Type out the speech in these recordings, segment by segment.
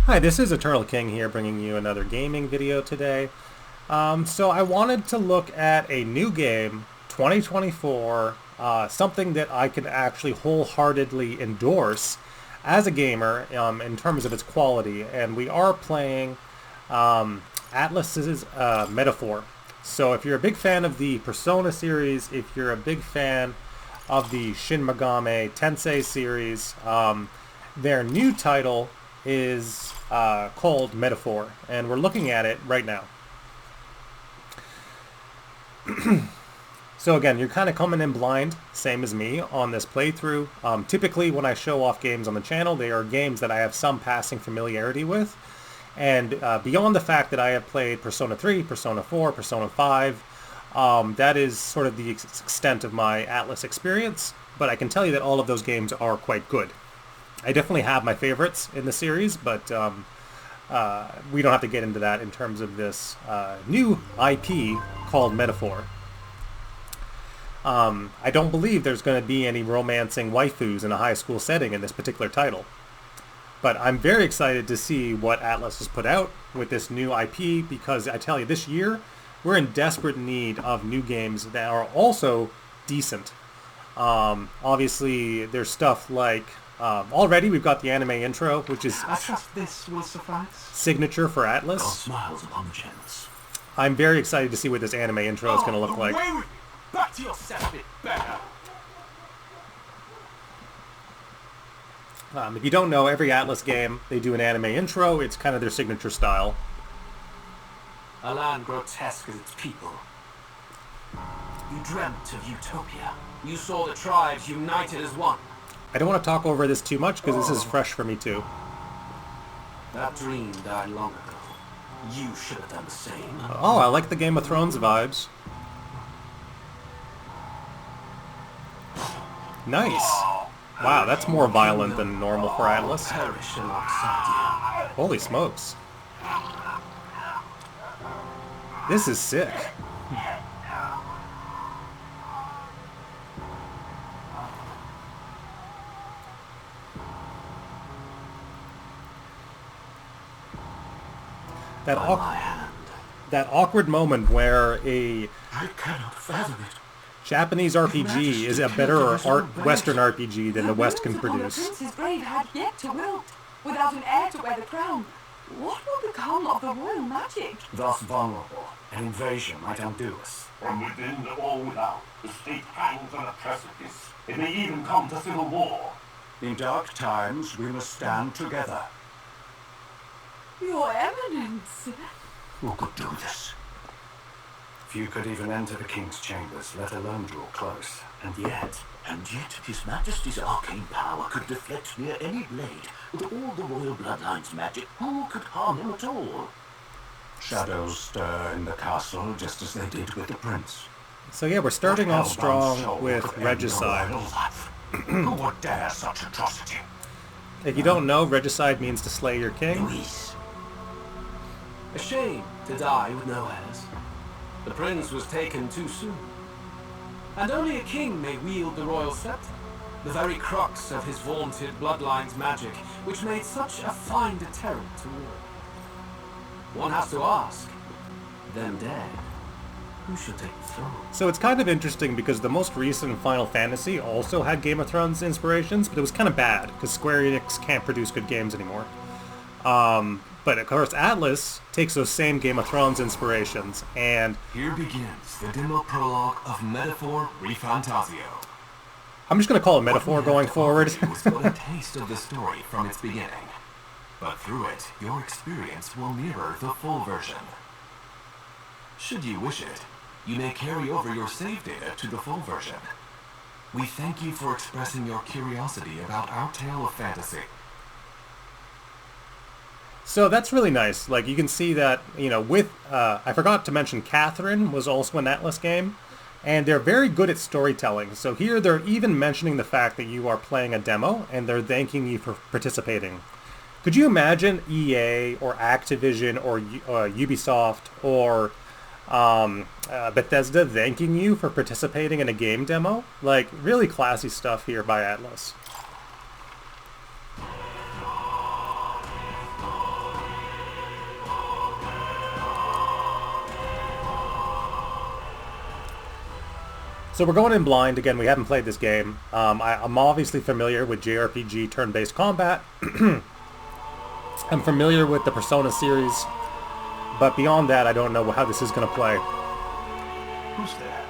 Hi, this is Eternal King here, bringing you another gaming video today. So I wanted to look at a new game, 2024, something that I could actually wholeheartedly endorse as a gamer in terms of its quality, and we are playing Atlas's Metaphor. So if you're a big fan of the Persona series, if you're a big fan of the Shin Megami Tensei series, their new title is called Metaphor, and we're looking at it right now. So again, you're kind of coming in blind, same as me, on this playthrough. Typically, when I show off games on the channel, they are games that I have some passing familiarity with. And beyond the fact that I have played Persona 3, Persona 4, Persona 5, that is sort of the extent of my Atlas experience. But I can tell you that all of those games are quite good. I definitely have my favorites in the series, but we don't have to get into that in terms of this new IP called Metaphor. I don't believe there's going to be any romancing waifus in a high school setting in this particular title. But I'm very excited to see what Atlas has put out with this new IP, because I tell you, this year, we're in desperate need of new games that are also decent. Obviously, there's stuff like... already we've got the anime intro, which is I trust this will suffice. signature for Atlas. God smiles upon the chance. I'm very excited to see what this anime intro is going to look like. Away with you! Back to your separate beggar! If you don't know, every Atlas game, they do an anime intro. It's kind of their signature style. A land grotesque as its people. You dreamt of utopia. You saw the tribes united as one. I don't want to talk over this too much because this is fresh for me too. That dream died long ago. You should have done the same. Oh, I like the Game of Thrones vibes. Nice. Wow, that's more violent than normal for Atlas. Perish alongside Holy smokes. This is sick. That, you. My hand. that awkward moment where a I cannot fathom it. Japanese RPG is a better Western RPG than the West can The produce. prince's grave had yet to wilt, without an heir to wear the crown. What will become of the royal magic? Thus vulnerable, an invasion might undo us. From within or without, the state hangs on a precipice. It may even come to civil war. In dark times, we must stand together. Your Eminence! Who could do this? Few could even enter the king's chambers, let alone draw close. And yet, His Majesty's arcane power could deflect near any blade. With all the royal bloodline's magic, who could harm him at all? Shadows stir in the castle just as they did with the prince. So yeah, we're starting off strong with Regicide. Who would dare such atrocity? If you don't know, Regicide means to slay your king. Luis. A shame to die with no heirs. The prince was taken too soon. And only a king may wield the royal scepter. The very crux of his vaunted bloodline's magic, which made such a fine deterrent to war. One has to ask, them dead, who should take the throne? So it's kind of interesting because the most recent Final Fantasy also had Game of Thrones inspirations, but it was kind of bad because Square Enix can't produce good games anymore. But of course Atlas takes those same Game of Thrones inspirations, and Here begins the demo prologue of Metaphor Refantazio. I'm just going to call it Metaphor going forward. It was but a taste of the story from its beginning. But through it, your experience will mirror the full version. Should you wish it, you may carry over your save data to the full version. We thank you for expressing your curiosity about our tale of fantasy. So that's really nice. Like, you can see that, you know, with, I forgot to mention Catherine was also an Atlas game, and they're very good at storytelling. So here they're even mentioning the fact that you are playing a demo, and they're thanking you for participating. Could you imagine EA or Activision or Ubisoft or Bethesda thanking you for participating in a game demo? Like, really classy stuff here by Atlas. So we're going in blind. Again, we haven't played this game. I'm obviously familiar with JRPG turn-based combat. I'm familiar with the Persona series. But beyond that, I don't know how this is going to play. Who's there?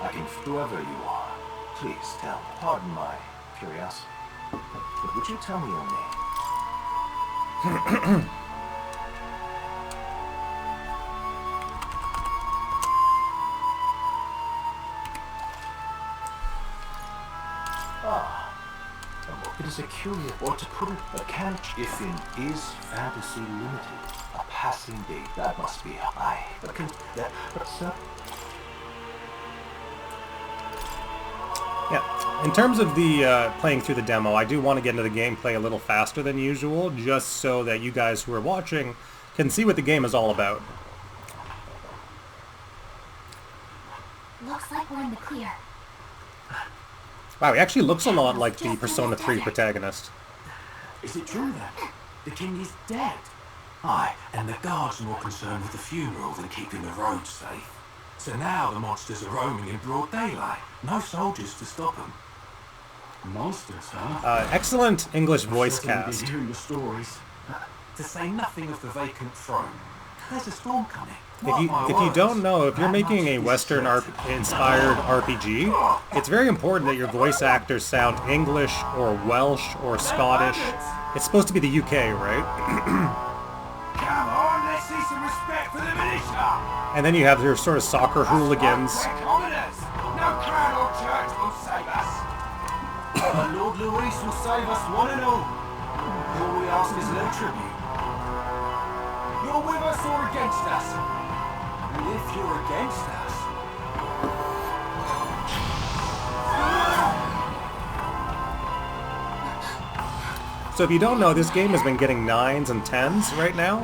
I can... Whoever you are, please tell. Pardon my curiosity. But would you tell me your name? It is a curious, or to put it, a catch if in is fantasy limited. A passing date, that must be high. But Yeah, in terms of the playing through the demo, I do want to get into the gameplay a little faster than usual, just so that you guys who are watching can see what the game is all about. Looks like we're in the clear. Wow, he actually looks a lot like the Persona 3 protagonist. Is it true then? The king is dead? Aye, and the guards are more concerned with the funeral than keeping the roads safe. So now the monsters are roaming in broad daylight. No soldiers to stop them. Monsters, huh? Excellent English voice Certainly cast. been hearing the stories. To say nothing of the vacant throne. There's a storm coming. If you don't know, if you're making a Western inspired RPG, it's very important that your voice actors sound English or Welsh or Scottish. It's supposed to be the UK, right? Come on, let's see some respect for the militia. And then you have your sort of soccer hooligans. We're commoners. No crown or church will save us. But Lord Louis will save us one and all. All we ask is no tribute. You're with us or against us? And if you're against us... So if you don't know, this game has been getting 9s and 10s right now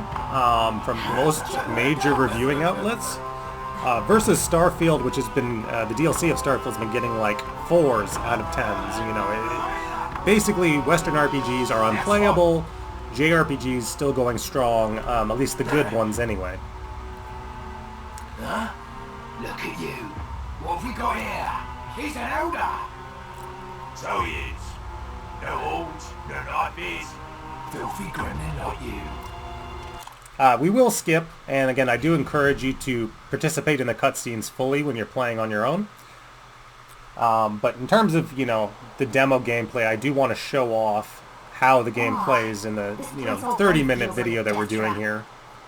from most major reviewing outlets. Versus Starfield, which has been, the DLC of Starfield has been getting like 4s out of 10s. You know, basically Western RPGs are unplayable, JRPGs still going strong, at least the good ones anyway. Huh? Look at you. What have we got here? He's an elder. So he is. No horns, no knives. Filthy gremlin like you. We will skip, and again, I do encourage you to participate in the cutscenes fully when you're playing on your own. But in terms of, you know, the demo gameplay, I do want to show off how the game plays in the, 30-minute video that we're doing here.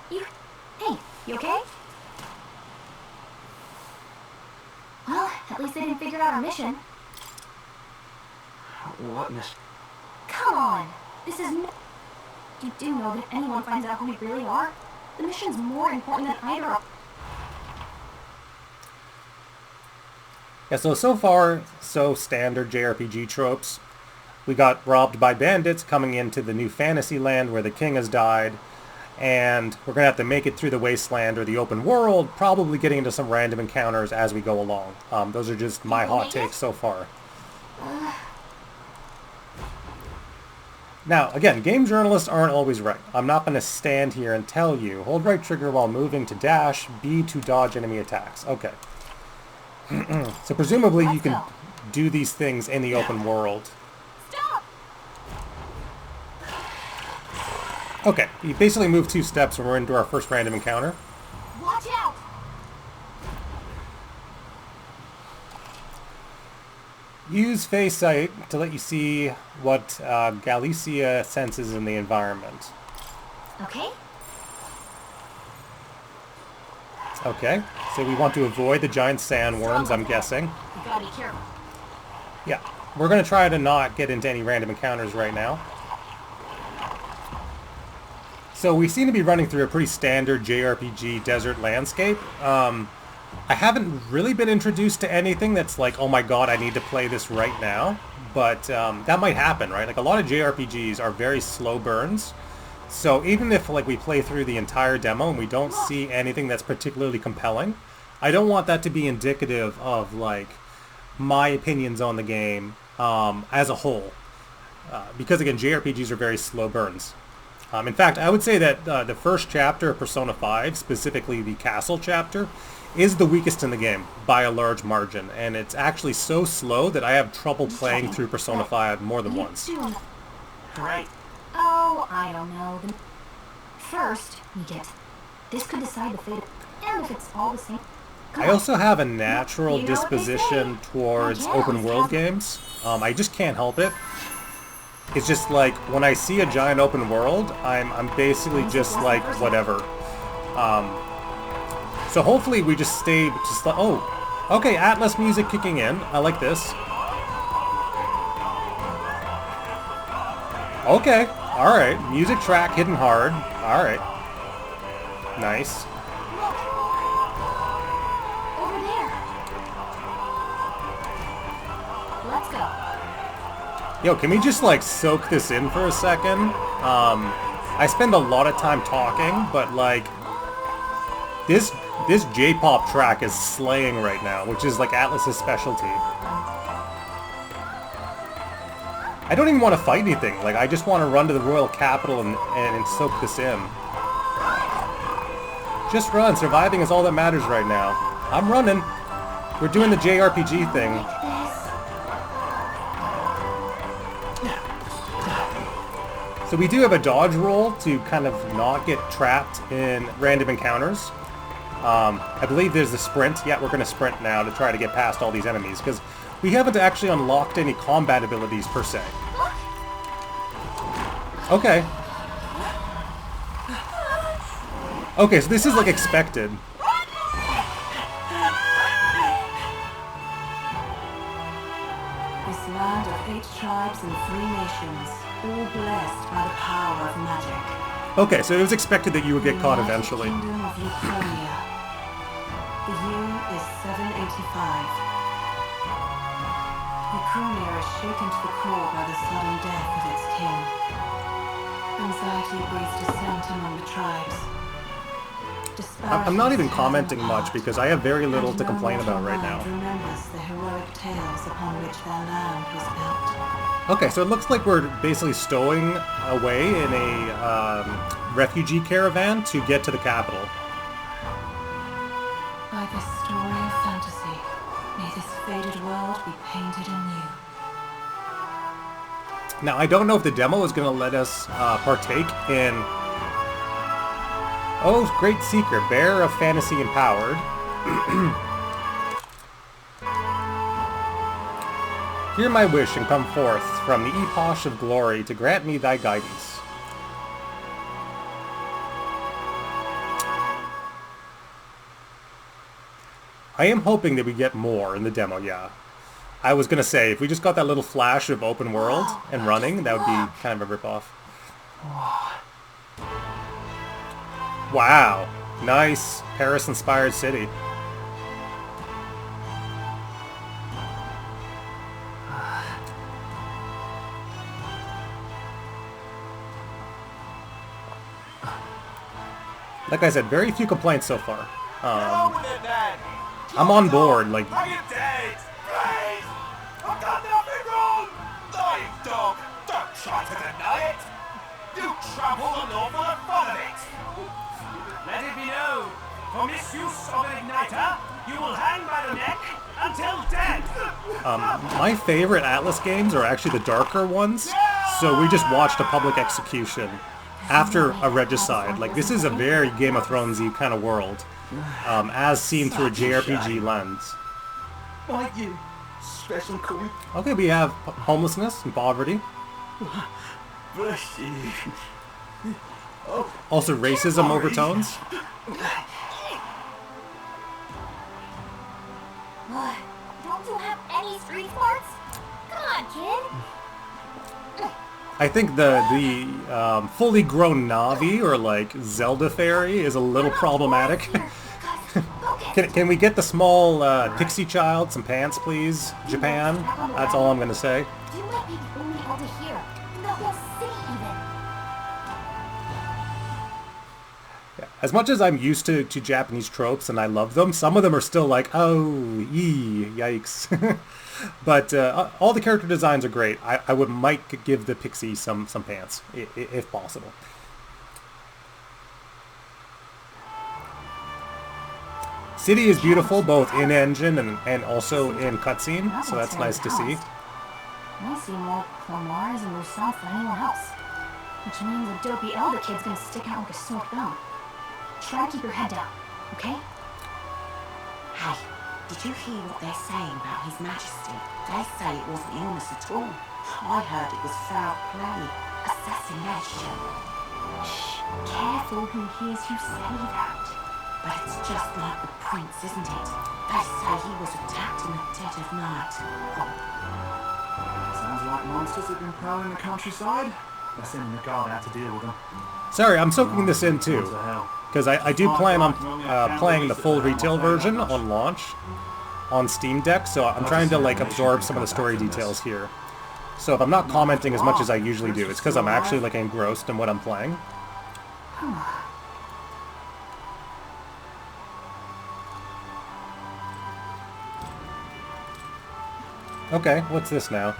Hey, you okay? Well, at least they didn't figure out our mission. What mission? Come on! This is no... You do know that if anyone finds out who we really are, the mission's more important than either of... Yeah, so far, so standard JRPG tropes. We got robbed by bandits coming into the new fantasy land where the king has died, and we're going to have to make it through the wasteland or the open world, probably getting into some random encounters as we go along. Those are just my hot takes so far. Now, again, game journalists aren't always right. I'm not going to stand here and tell you, hold right trigger while moving to dash, B to dodge enemy attacks. Okay. So presumably you can do these things in the open world. Stop! Okay, you basically move 2 steps when we're into our first random encounter. Watch out! Use face sight to let you see what Galicia senses in the environment. Okay? Okay, so we want to avoid the giant sandworms, I'm guessing. You gotta be careful. Yeah, we're going to try to not get into any random encounters right now. So we seem to be running through a pretty standard JRPG desert landscape. I haven't really been introduced to anything that's like, oh my god, I need to play this right now. But that might happen, right? Like a lot of JRPGs are very slow burns. So even if like we play through the entire demo and we don't see anything that's particularly compelling, I don't want that to be indicative of like my opinions on the game as a whole. Because again, JRPGs are very slow burns. In fact, I would say that the first chapter of Persona 5, specifically the Castle chapter, is the weakest in the game by a large margin, and it's actually so slow that I have trouble playing through Persona 5 more than once. Great. Oh, I don't know. First, we get... This could decide the fate, and if it's all the same... I also have a natural disposition towards open world games. I just can't help it. It's just like, when I see a giant open world, I'm basically just like, whatever. So hopefully we just stay, oh, okay, Atlas music kicking in. I like this. Okay, alright, music track hitting hard. Alright. Nice. Over there. Let's go. Yo, can we just like soak this in for a second? I spend a lot of time talking, but like this J-pop track is slaying right now, which is like Atlas's specialty. I don't even want to fight anything. Like I just want to run to the royal capital and soak this in. Just run. Surviving is all that matters right now. I'm running. We're doing the JRPG thing. So we do have a dodge roll to kind of not get trapped in random encounters. I believe there's the sprint. Yeah, we're going to sprint now to try to get past all these enemies, because we haven't actually unlocked any combat abilities per se. Okay. Okay, so this is like expected. This land of 8 tribes and 3 nations, all blessed by the power of magic. Okay, so it was expected that you would get caught eventually. Kingdom of Laconia. The year is 785. Laconia is shaken to the core by the sudden death of its king. Anxiety breeds dissent among the tribes. I'm not even commenting much because I have very little to complain about right now. Remembers the heroic tales upon which their land was built. Okay, so it looks like we're basically stowing away in a refugee caravan to get to the capital. By this story of fantasy, may this faded world be painted anew. Now, I don't know if the demo is going to let us partake in... Oh, Great Seeker, Bearer of Fantasy Empowered. Hear my wish and come forth from the epoch of glory to grant me thy guidance. I am hoping that we get more in the demo, yeah. I was gonna say, if we just got that little flash of open world and running, that would be kind of a ripoff. Wow. Nice. Paris-inspired city. Like I said, very few complaints so far. I'm on board, like... Are you dead? Please! I've done nothing wrong! Lying dog! Don't try to deny it! You trample all over the fun of it! Let it be known, for misuse of an igniter, you will hang by the neck until dead. My favorite Atlas games are actually the darker ones, so we just watched a public execution after a regicide. Like, this is a very Game of Thrones-y kind of world, as seen through a JRPG lens. Like you, special queen. Okay, we have homelessness and poverty. Bless you. Also racism overtones. What? Don't you have any street smarts? Come on, kid. I think the fully grown Navi, or like Zelda fairy, is a little problematic. Can we get the small pixie child some pants, please, Japan? That's all I'm gonna say. You might be the only elder here, in the whole city even. As much as I'm used to Japanese tropes and I love them, some of them are still like, oh, yikes. But all the character designs are great. I might give the pixie some pants, if possible. City is beautiful, both in engine and also in cutscene, so that's nice to see. I see more Clomars and Lusants than anyone else. Which means a dopey elder kid's gonna stick out like a sore thumb. Try to keep your head down, okay? Hey, did you hear what they're saying about His Majesty? They say it wasn't illness at all. I heard it was foul play. Assassination. Shh, careful who hears you say that. But it's just like the prince, isn't it? They say he was attacked in the dead of night. Sounds like monsters have been prowling the countryside. They're sending the guard out to deal with them. Sorry, I'm soaking this in too, What the hell? because I do plan on playing the full retail version on launch on Steam Deck, so I'm trying to like absorb some of the story details here. So if I'm not commenting as much as I usually do, it's because I'm actually like engrossed in what I'm playing. Okay, what's this now?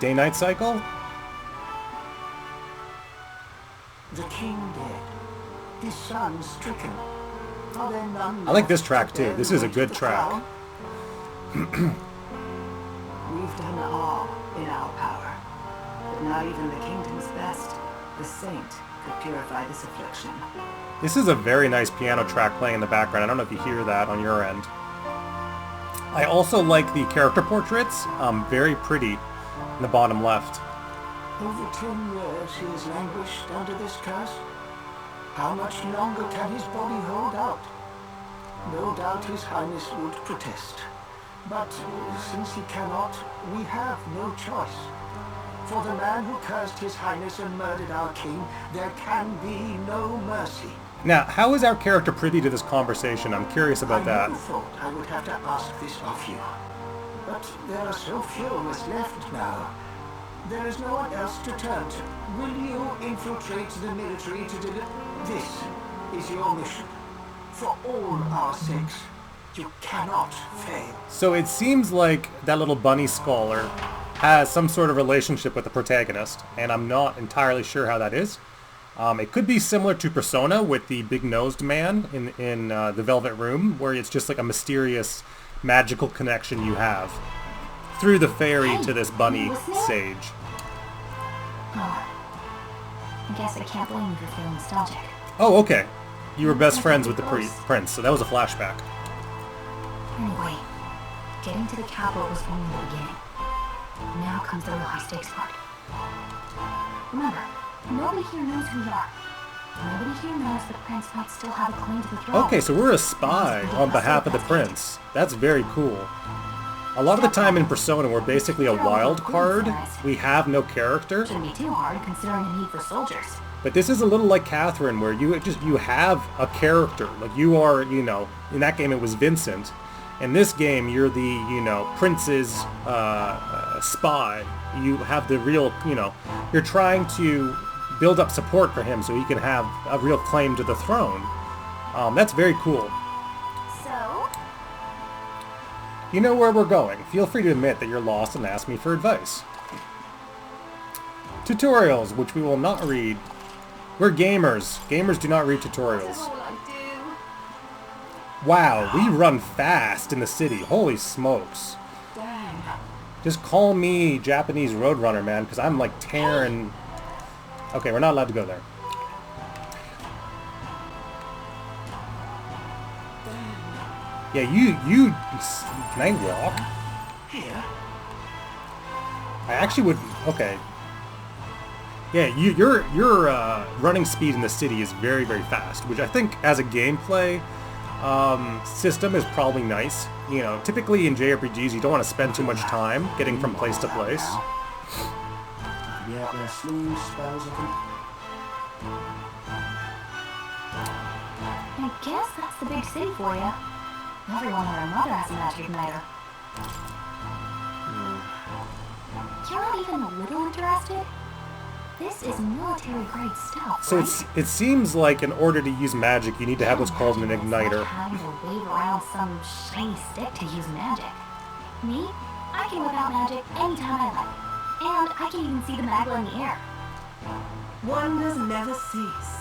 Day-night cycle? The king dead. His son stricken. Are there none I like this left track to too. bear This the is a weight good of the track. crown? We've done all in our power. But not even the kingdom's best, the saint, could purify this affliction. This is a very nice piano track playing in the background. I don't know if you hear that on your end. I also like the character portraits. Very pretty in the bottom left. Over 10 years he has languished under this curse. How much longer can his body hold out? No doubt His Highness would protest. But since he cannot, we have no choice. For the man who cursed His Highness and murdered our king, there can be no mercy. Now, how is our character privy to this conversation? I'm curious about I that. never thought I would have to ask this of you. But there are so few of us left now. There is no one else to turn to. Will you infiltrate the military to deliver? This is your mission. For all our sakes, you cannot fail. So it seems like that little bunny scholar has some sort of relationship with the protagonist, and I'm not entirely sure how that is. It could be similar to Persona with the big-nosed man in the Velvet Room, where it's just like a mysterious, magical connection you have through the fairy to this bunny sage. Oh, I guess I can't blame you for feeling nostalgic. Oh, okay. You were best friends with the prince, so that was a flashback. Anyway, getting to the capital was only the beginning. Now comes the real high-stakes part. Remember, nobody here knows who you are. Nobody here knows the prince might still have a claim to the throne. Okay, so we're a spy on behalf of the prince. That's very cool. A lot of the time in Persona, we're basically a wild card. We have no character. Shouldn't be too hard considering the need for soldiers. But this is a little like Catherine, where you have a character. Like you are, in that game it was Vincent. In this game, you're the, prince's spy. You have the real, you're trying to build up support for him so he can have a real claim to the throne. That's very cool. So? You know where we're going. Feel free to admit that you're lost and ask me for advice. Tutorials, which we will not read. We're gamers. Gamers do not read tutorials. Wow, we run fast in the city. Holy smokes. Damn. Just call me Japanese Roadrunner, man, because I'm like tearing... Okay, we're not allowed to go there. Yeah, you... Can I walk? Here? I actually would... Okay. Yeah, your running speed in the city is very, very fast, which I think as a gameplay system is probably nice. Typically in JRPGs, you don't want to spend too much time getting from place to place. Be out there slinging spells at them. I guess that's the big city for you. Everyone and their mother has a magic igniter. You're not even a little interested? This is military-grade stuff, So right? it seems like in order to use magic, you need to have what's called an igniter. Having to wave around some shiny stick to use magic. Me? I can whip out magic anytime I like. And I can even see the magma in the air. Wonders never cease.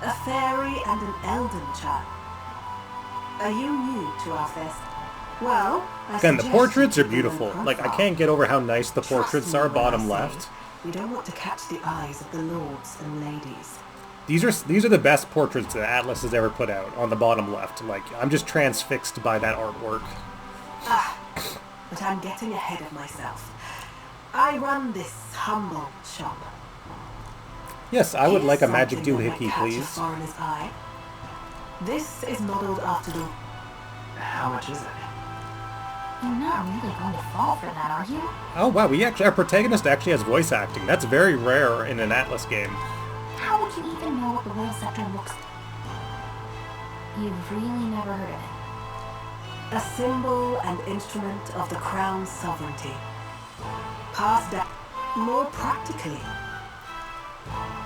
A fairy and an elden child. Are you new to our fest? Well, Again, the portraits are beautiful. Like, I can't get over how nice the portraits are bottom left. We don't want to catch the eyes of the lords and ladies. These are the best portraits that Atlas has ever put out on the bottom left. Like, I'm just transfixed by that artwork. But I'm getting ahead of myself. I run this humble shop. Yes, I would like a Here's magic something that doohickey, might catch a please. foreigner's eye. This is modeled after the... How much is it? You're not really going to fall for that, are you? Oh wow, our protagonist actually has voice acting. That's very rare in an Atlas game. How would you even know what the Royal Scepter looks like? You've really never heard of it. A symbol and instrument of the crown's sovereignty. Passed down more practically.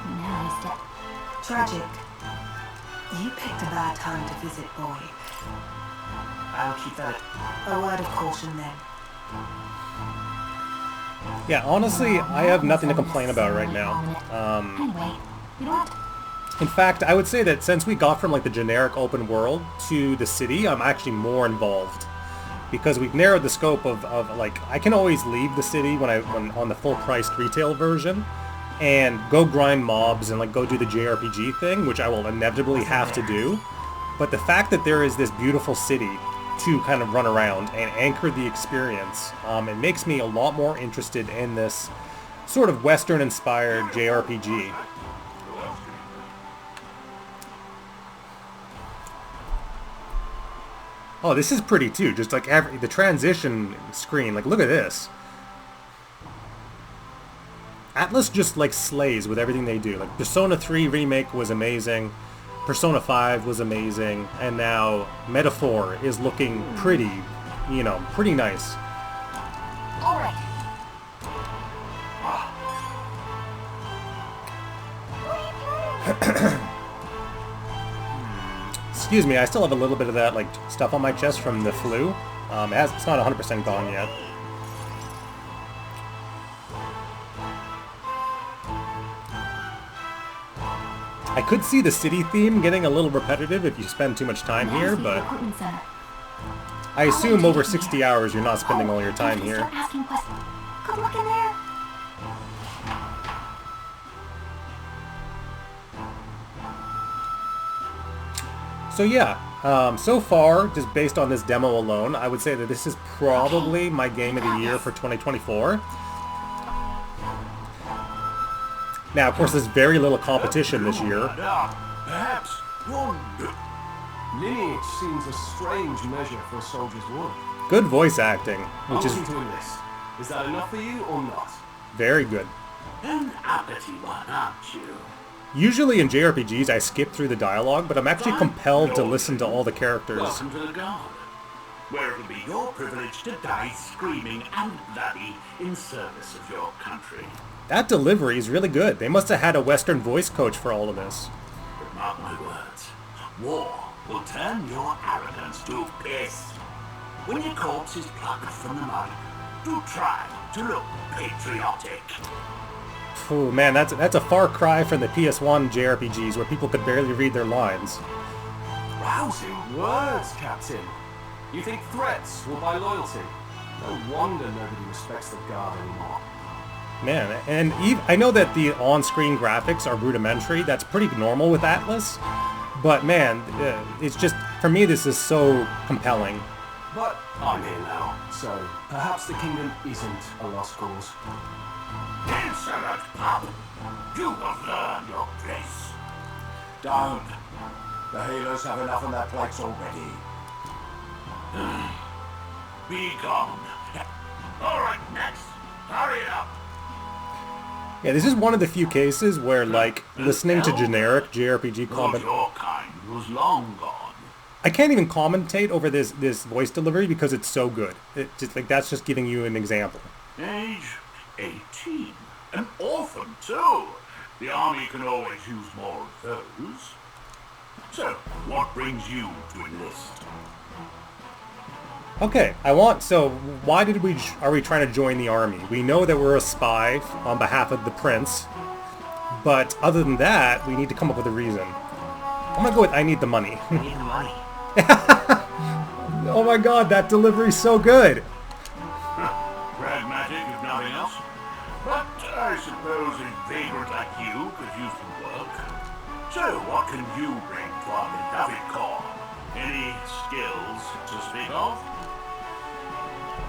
Now he's dead. Tragic. You picked a bad time to visit, boy. I'll keep that. A word of caution then. Yeah, honestly, I have nothing to complain about right now. Anyway, we don't... In fact, I would say that since we got from like the generic open world to the city, I'm actually more involved. Because we've narrowed the scope of like, I can always leave the city when on the full priced retail version and go grind mobs and like go do the JRPG thing, which I will inevitably have to do. But the fact that there is this beautiful city to kind of run around and anchor the experience, it makes me a lot more interested in this sort of Western-inspired JRPG. Oh, this is pretty too. Just like the transition screen. Like, look at this. Atlas just like slays with everything they do. Like, Persona 3 Remake was amazing. Persona 5 was amazing. And now Metaphor is looking pretty, pretty nice. All right. Excuse me, I still have a little bit of that like stuff on my chest from the flu. It's not 100% gone yet. I could see the city theme getting a little repetitive if you spend too much time here, but I assume over 60 hours you're not spending all your time here. Start asking questions. Good luck in there. So yeah, so far, just based on this demo alone, I would say that this is probably my game of the year for 2024. Now, of course, there's very little competition this year. Perhaps one. Lineage seems a strange measure for a soldier's work. Good voice acting, which is To enlist. Is that enough for you or not? very good. An uppity one, aren't you? Usually in JRPGs, I skip through the dialogue, but I'm actually compelled to listen to all the characters. Welcome to the Guard, where it'll be your privilege to die screaming and bloody in service of your country. That delivery is really good. They must have had a Western voice coach for all of this. But mark my words, war will turn your arrogance to piss. When your corpse is plucked from the mud, do try to look patriotic. Ooh, man, that's a far cry from the PS1 JRPGs where people could barely read their lines. Rousing words, Captain. You think threats will buy loyalty? No wonder nobody respects the Guard anymore. Man, and I know that the on-screen graphics are rudimentary. That's pretty normal with Atlas. But man, it's just, for me, this is so compelling. But I'm here now, so perhaps the kingdom isn't a lost cause. Insolent pup! You will learn your place. Don't. The healers have enough on their plates already. Be gone. All right, next. Hurry up. Yeah, this is one of the few cases where, like, listening to generic JRPG All comment... your kind was long gone. I can't even commentate over this voice delivery because it's so good. It just, like, that's just giving you an example. Age 18. An orphan, too. The army can always use more of those. So, what brings you to enlist? Okay, so why are we trying to join the army? We know that we're a spy on behalf of the prince, but other than that, we need to come up with a reason. I'm gonna go with I need the money. I need the money. Oh my god, that delivery's so good. Pragmatic, if nothing else. But I suppose a vagrant like you could use some work. So, what can you bring to our beloved corps? Any skills to speak of?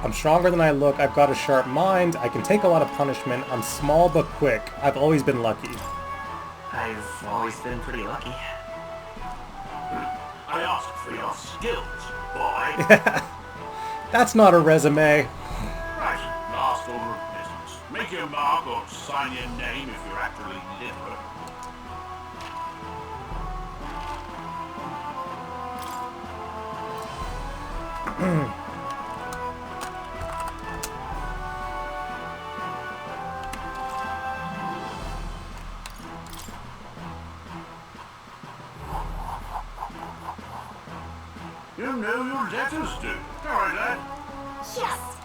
I'm stronger than I look, I've got a sharp mind, I can take a lot of punishment, I'm small but quick, I've always been lucky. I've always been pretty lucky. I asked for your skills, boy. That's not a resume. Right, last order of business. Make your mark or sign your name if you're actually literate. You know your letters do. Alright, lad. Yes!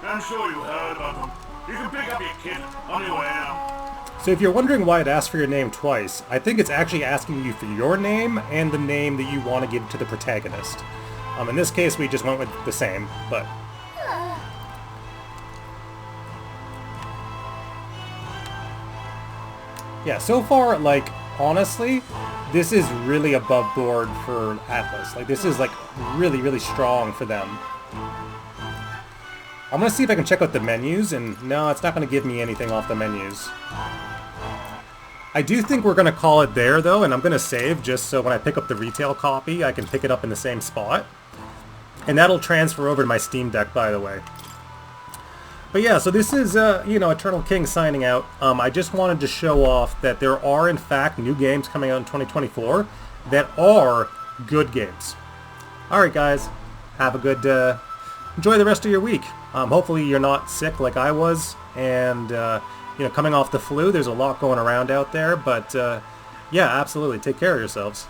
I'm sure you heard about them. You can pick up your kit on your way now. So if you're wondering why it asks for your name twice, I think it's actually asking you for your name and the name that you want to give to the protagonist. In this case, we just went with the same, but... Yeah, so far, like, honestly, this is really above board for Atlas. Like, this is, like, really, really strong for them. I'm gonna see if I can check out the menus, and no, it's not gonna give me anything off the menus. I do think we're gonna call it there, though, and I'm gonna save just so when I pick up the retail copy, I can pick it up in the same spot. And that'll transfer over to my Steam Deck, by the way. But yeah, so this is, you know, Eternal King signing out. I just wanted to show off that there are, in fact, new games coming out in 2024 that are good games. Alright, guys. Have a good, enjoy the rest of your week. Hopefully you're not sick like I was, and, you know, coming off the flu, there's a lot going around out there, but, yeah, absolutely. Take care of yourselves.